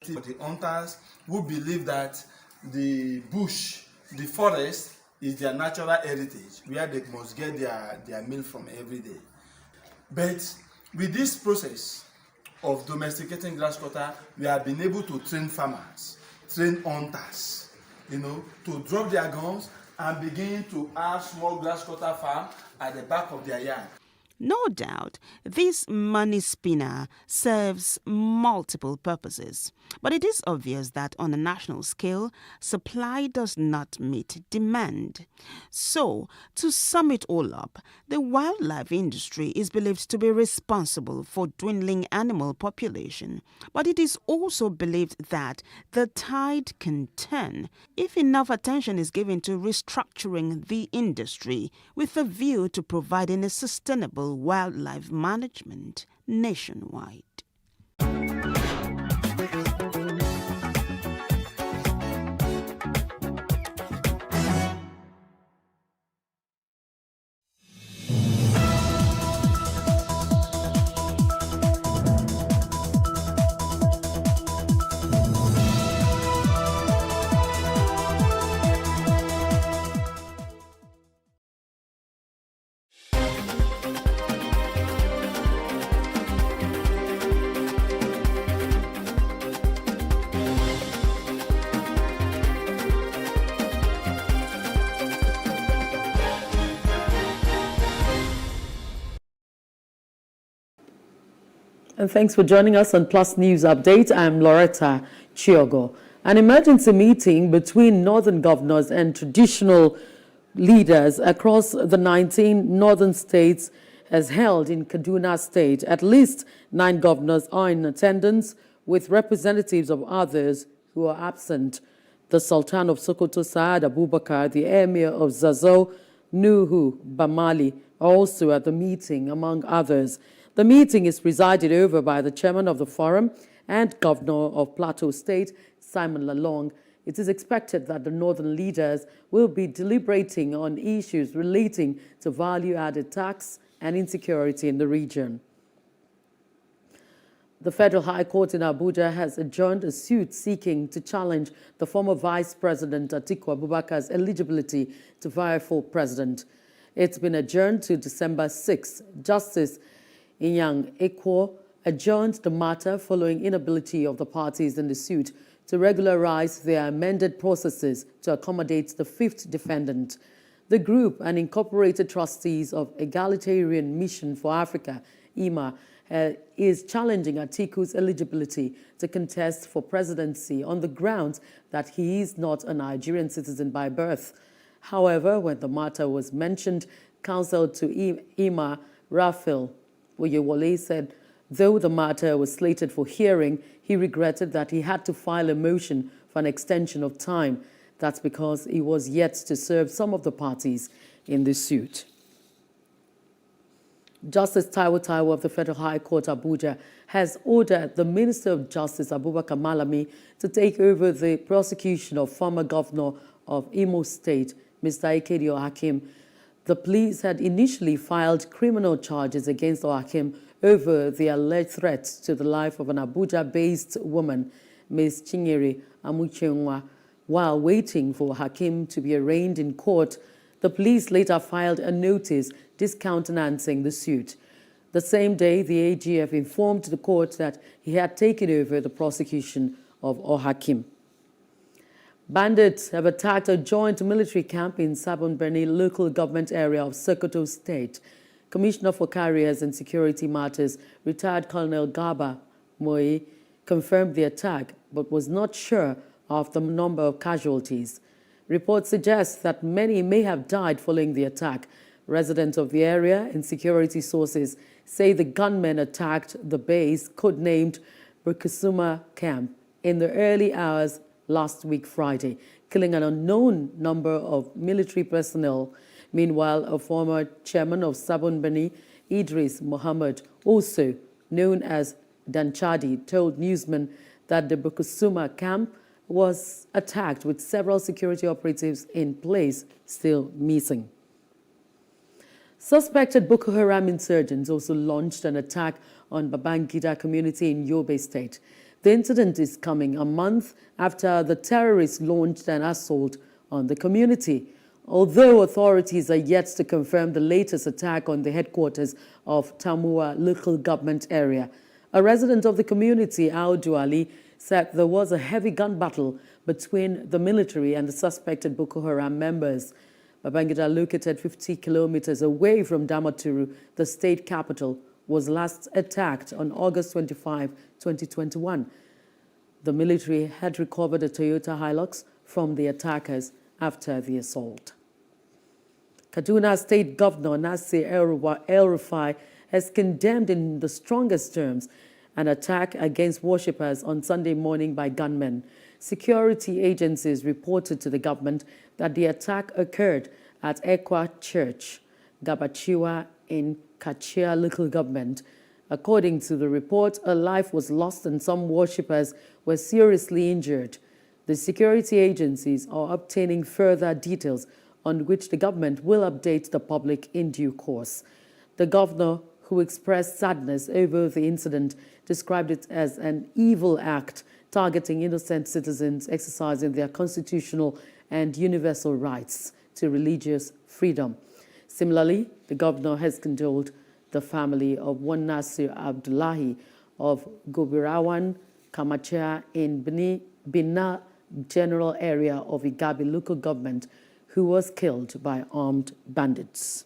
The hunters who believe that the bush, the forest, is their natural heritage, where they must get their meal from every day. But with this process of domesticating grass cutter, we have been able to train farmers, train hunters, to drop their guns and begin to have small grass cutter farm at the back of their yard. No doubt, this money spinner serves multiple purposes, but it is obvious that on a national scale, supply does not meet demand. So, to sum it all up, the wildlife industry is believed to be responsible for dwindling animal population, but it is also believed that the tide can turn if enough attention is given to restructuring the industry with a view to providing a sustainable wildlife management nationwide. And thanks for joining us on Plus News Update. I'm Loretta Chiogo. An emergency meeting between northern governors and traditional leaders across the 19 northern states has held in Kaduna State. At least 9 governors are in attendance, with representatives of others who are absent. The Sultan of Sokoto, Saad Abubakar, the Emir of Zazzau, Nuhu Bamali, are also at the meeting, among others. The meeting is presided over by the chairman of the forum and governor of Plateau State, Simon Lalong. It is expected that the northern leaders will be deliberating on issues relating to value-added tax and insecurity in the region. The Federal High Court in Abuja has adjourned a suit seeking to challenge the former Vice President Atiku Abubakar's eligibility to vie for president. It's been adjourned to December 6. Justice Inyang Ekwo adjourned the matter following inability of the parties in the suit to regularize their amended processes to accommodate the 5th defendant. The group and incorporated trustees of Egalitarian Mission for Africa, EMA, is challenging Atiku's eligibility to contest for presidency on the grounds that he is not a Nigerian citizen by birth. However, when the matter was mentioned, counsel to EMA, Raphael Oyewole, said though the matter was slated for hearing, he regretted that he had to file a motion for an extension of time. That's because he was yet to serve some of the parties in the suit. Justice Taiwo of the Federal High Court, Abuja, has ordered the Minister of Justice, Abubakar Malami, to take over the prosecution of former governor of Imo State, Mr. Ikedio Hakim. The police had initially filed criminal charges against Hakim over the alleged threat to the life of an Abuja-based woman, Ms. Chinyere Amuchenwa. While waiting for Hakim to be arraigned in court, the police later filed a notice discountenancing the suit. The same day, the AGF informed the court that he had taken over the prosecution of Hakim. Bandits have attacked a joint military camp in Sabon Birni local government area of Sokoto State. Commissioner for Carriers and Security Matters, retired Colonel Gaba Moi, confirmed the attack but was not sure of the number of casualties. Reports suggest that many may have died following the attack. Residents of the area and security sources say the gunmen attacked the base, codenamed Burkisuma Camp, in the early hours last week Friday, killing an unknown number of military personnel. Meanwhile, a former chairman of Sabon Birni, Idris Mohammed, also known as Danchadi, told newsmen that the Burkisuma camp was attacked with several security operatives in place still missing. Suspected Boko Haram insurgents also launched an attack on Babangida community in Yobe State. The incident is coming a month after the terrorists launched an assault on the community. Although authorities are yet to confirm the latest attack on the headquarters of Tamua local government area, a resident of the community, Audu Ali, said there was a heavy gun battle between the military and the suspected Boko Haram members. Babangida, located 50 kilometers away from Damaturu, the state capital, was last attacked on August 25, 2021. The military had recovered a Toyota Hilux from the attackers after the assault. Kaduna State Governor Nasir El-Rufai has condemned in the strongest terms an attack against worshippers on Sunday morning by gunmen. Security agencies reported to the government that the attack occurred at Ekwa Church, Gabachiwa in Kachia local government. According to the report, a life was lost and some worshippers were seriously injured. The security agencies are obtaining further details on which the government will update the public in due course. The governor, who expressed sadness over the incident, described it as an evil act targeting innocent citizens exercising their constitutional and universal rights to religious freedom. Similarly, the governor has condoled the family of one Nasir Abdullahi of Gobirawan, Kamachia in Bina general area of Igabi local government, who was killed by armed bandits.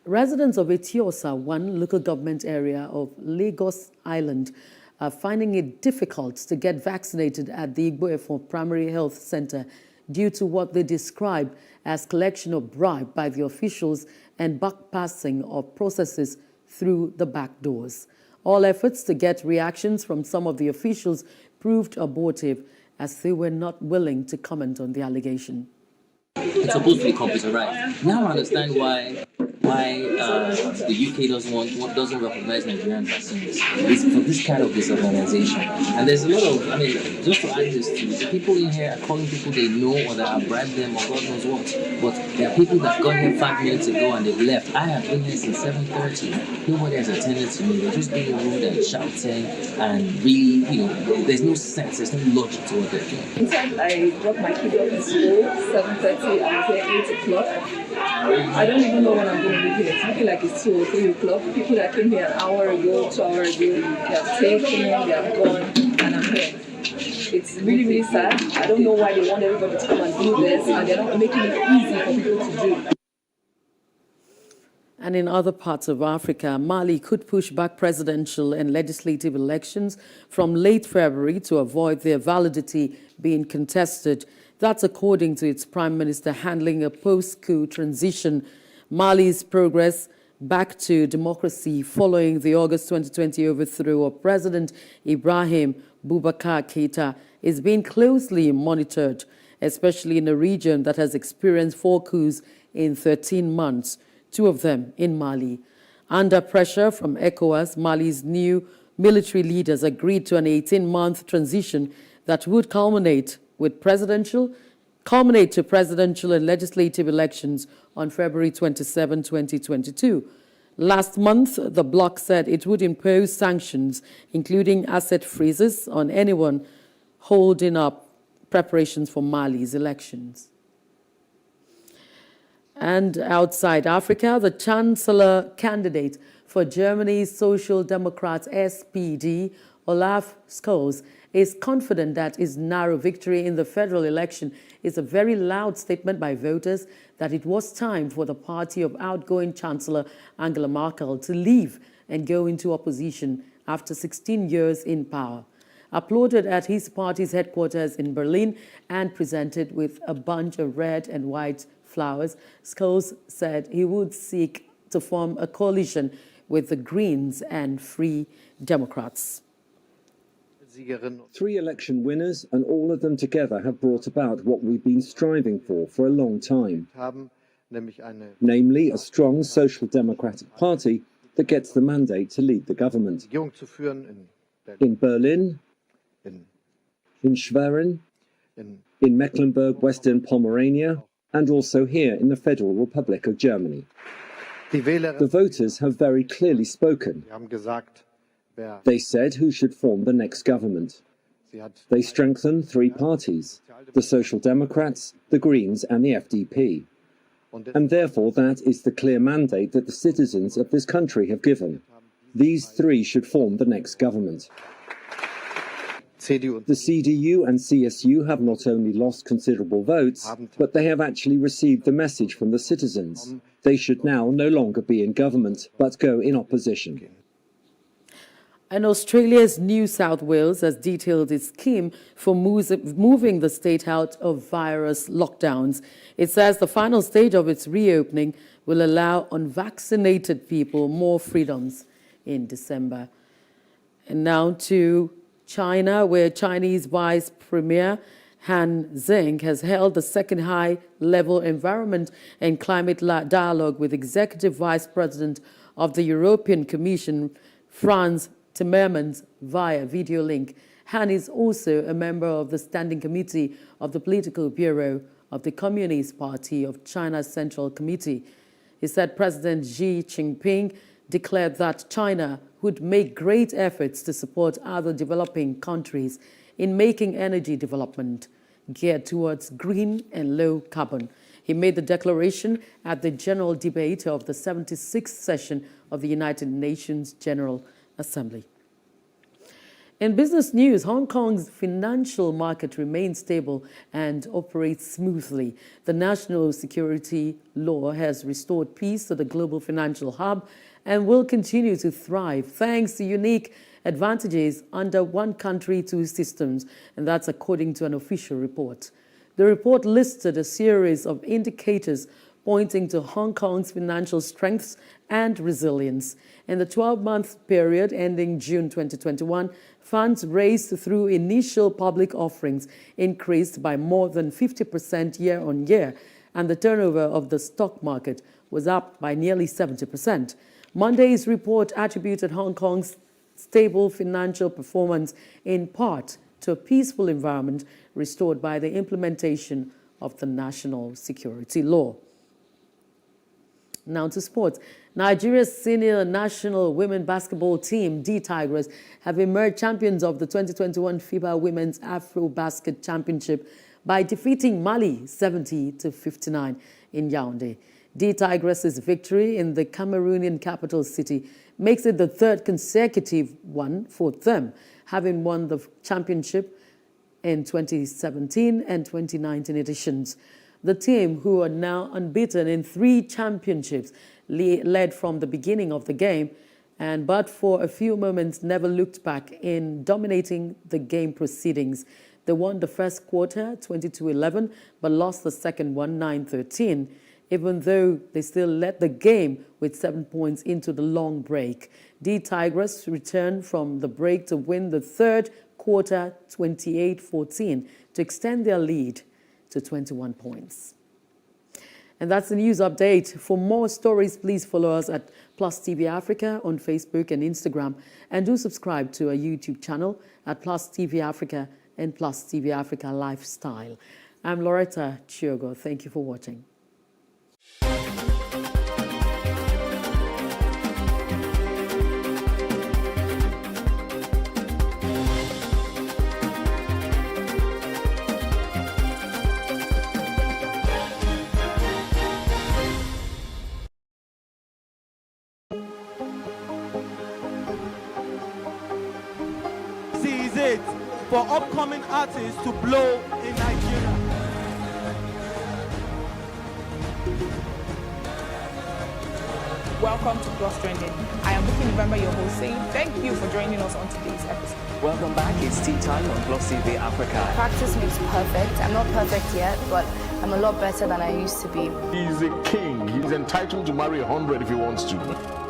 Residents of Etiosa, one local government area of Lagos Island, are finding it difficult to get vaccinated at the Igboefo Primary Health Center due to what they describe as collection of bribe by the officials and backpassing of processes through the back doors. All efforts to get reactions from some of the officials proved abortive, as they were not willing to comment on the allegation. It's supposed to be computerized. Now I understand why the UK doesn't recognize Nigerian vaccines. It's for this kind of disorganization. And there's a lot of, just to add this to the people in here are calling people they know or that have bribed them or God knows what. But there are people that got here 5 minutes ago and they've left. I have been here since 7:30. Nobody has attended to me. They're just being rude and shouting and really, there's no sense, there's no logic to what they're doing. In fact, I dropped my kid off at school, 7:30, I was here 8 o'clock. I don't even know when I'm going to be here. It's looking like it's 2 or 3 o'clock. People that came here an hour ago, 2 hours ago, they have taken, they have gone, and I'm here. It's really, really sad. I don't know why they want everybody to come and do this, and they're not making it easy for people to do. And in other parts of Africa, Mali could push back presidential and legislative elections from late February to avoid their validity being contested. That's according to its prime minister handling a post-coup transition. Mali's progress back to democracy following the August 2020 overthrow of President Ibrahim Boubacar Keïta is being closely monitored, especially in a region that has experienced 4 coups in 13 months, 2 of them in Mali. Under pressure from ECOWAS, Mali's new military leaders agreed to an 18-month transition that would culminate to presidential and legislative elections on February 27, 2022. Last month, the bloc said it would impose sanctions, including asset freezes, on anyone holding up preparations for Mali's elections. And outside Africa, the Chancellor candidate for Germany's Social Democrats SPD, Olaf Scholz, is confident that his narrow victory in the federal election is a very loud statement by voters that it was time for the party of outgoing Chancellor Angela Merkel to leave and go into opposition after 16 years in power. Applauded at his party's headquarters in Berlin and presented with a bunch of red and white flowers, Scholz said he would seek to form a coalition with the Greens and Free Democrats. 3 election winners, and all of them together have brought about what we've been striving for a long time. Namely, a strong social democratic party that gets the mandate to lead the government. In Berlin, in Schwerin, in Mecklenburg-Western Pomerania, and also here in the Federal Republic of Germany. The voters have very clearly spoken. They said who should form the next government. They strengthened three parties, the Social Democrats, the Greens and the FDP. And therefore that is the clear mandate that the citizens of this country have given. These three should form the next government. The CDU and CSU have not only lost considerable votes, but they have actually received the message from the citizens. They should now no longer be in government, but go in opposition. And Australia's New South Wales has detailed its scheme for moving the state out of virus lockdowns. It says the final stage of its reopening will allow unvaccinated people more freedoms in December. And now to China, where Chinese Vice Premier Han Zheng has held the second high-level environment and climate dialogue with Executive Vice President of the European Commission, Franz Timmermans, via video link. Han is also a member of the Standing Committee of the Political Bureau of the Communist Party of China's Central Committee. He said President Xi Jinping declared that China would make great efforts to support other developing countries in making energy development geared towards green and low carbon. He made the declaration at the general debate of the 76th session of the United Nations General Assembly. In business news, Hong Kong's financial market remains stable and operates smoothly. The national security law has restored peace to the global financial hub and will continue to thrive thanks to unique advantages under one country, two systems, and that's according to an official report. The report listed a series of indicators pointing to Hong Kong's financial strengths and resilience. In the 12-month period ending June 2021, funds raised through initial public offerings increased by more than 50% year-on-year, and the turnover of the stock market was up by nearly 70%. Monday's report attributed Hong Kong's stable financial performance in part to a peaceful environment restored by the implementation of the national security law. Now to sports. Nigeria's senior national women basketball team, D Tigers, have emerged champions of the 2021 FIBA Women's Afro-Basket Championship by defeating Mali 70-59 in Yaoundé. D Tigers' victory in the Cameroonian capital city makes it the third consecutive one for them, having won the championship in 2017 and 2019 editions. The team, who are now unbeaten in 3 championships, led from the beginning of the game, but for a few moments never looked back in dominating the game proceedings. They won the first quarter 20-11, but lost the second one 9-13, even though they still led the game with 7 points into the long break. The Tigers returned from the break to win the third quarter 28-14 to extend their lead to 21 points. And that's the news update. For more stories, please follow us at PlusTvAfrica on Facebook and Instagram. And do subscribe to our YouTube channel at PlusTvAfrica and PlusTvAfrica Lifestyle. I'm Loretta Chiogo. Thank you for watching. It for upcoming artists to blow in Nigeria. Welcome to Plus Trending. I am Booking November, your host, saying thank you for joining us on today's episode. Welcome back. It's tea time on Plus TV Africa. Practice makes perfect. I'm not perfect yet, but I'm a lot better than I used to be. He's a king. He's entitled to marry 100 if he wants to.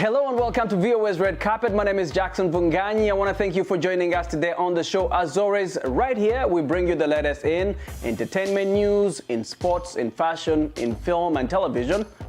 Hello and welcome to VOA's Red Carpet. My name is Jackson Vunganyi. I want to thank you for joining us today on the show. As always, right here, we bring you the latest in entertainment news, in sports, in fashion, in film and television.